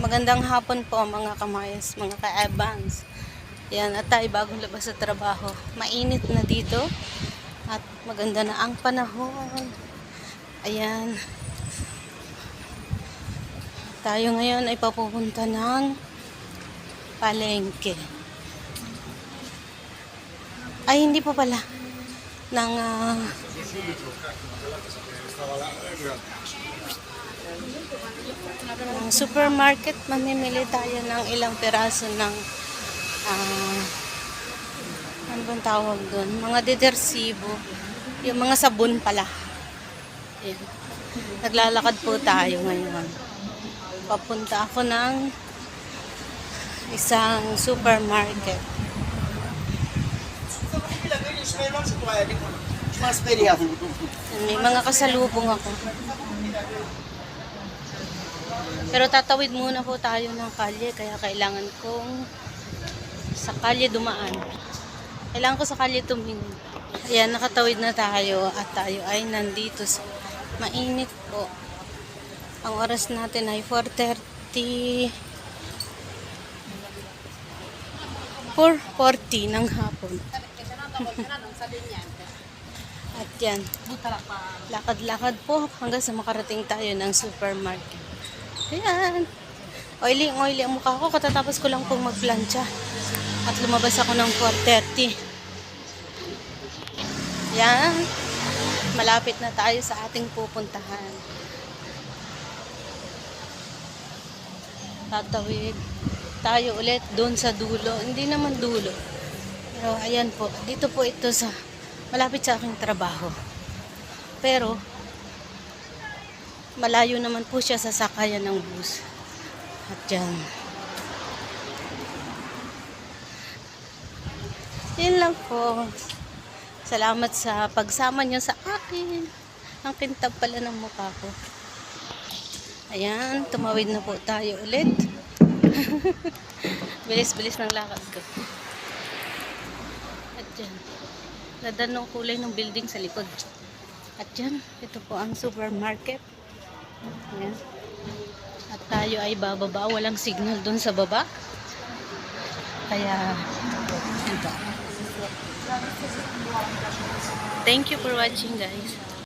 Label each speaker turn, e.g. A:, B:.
A: Magandang hapon po mga kamayas, mga ka-Evans. Yan, at tayo bagong labas sa trabaho. Mainit na dito at maganda na ang panahon. Ayan. Tayo ngayon ay papupunta ng palengke. Ay, hindi po pala. Ng supermarket, mamimili tayo ng ilang piraso ng ano bang tawag doon? Mga detersibo. Yung mga sabon pala. Ayan. Naglalakad po tayo ngayon. Papunta ako ng isang supermarket. May mga kasalubong ako. Pero tatawid muna po tayo ng kalye, kaya kailangan kong sa kalye dumaan. Kailangan ko sa kalye tumingin. Ayan, nakatawid na tayo at tayo ay nandito sa mainit po. Ang oras natin ay 4:30 ng hapon. At yan, lakad-lakad po hanggang sa makarating tayo ng supermarket. Ayan, oily ang mukha ko, katatapos ko lang pong magplancha at lumabas ako ng 4:30. Yan, malapit na tayo sa ating pupuntahan. Tatawid tayo ulit doon sa dulo, hindi naman dulo, pero ayan po, dito po ito sa malapit sa aking trabaho, pero malayo naman po siya sa sakayan ng bus. At yan, yun lang po. Salamat sa pagsama nyo sa akin. Ang kintab pala ng mukha ko. Ayan, tumawid na po tayo ulit. Bilis-bilis ng lakad ko. At yan, ganda ng kulay ng building sa likod. At yan, ito po ang supermarket. Ayan. At tayo ay bababa, walang signal dun sa baba, kaya ito. Thank you for watching, guys.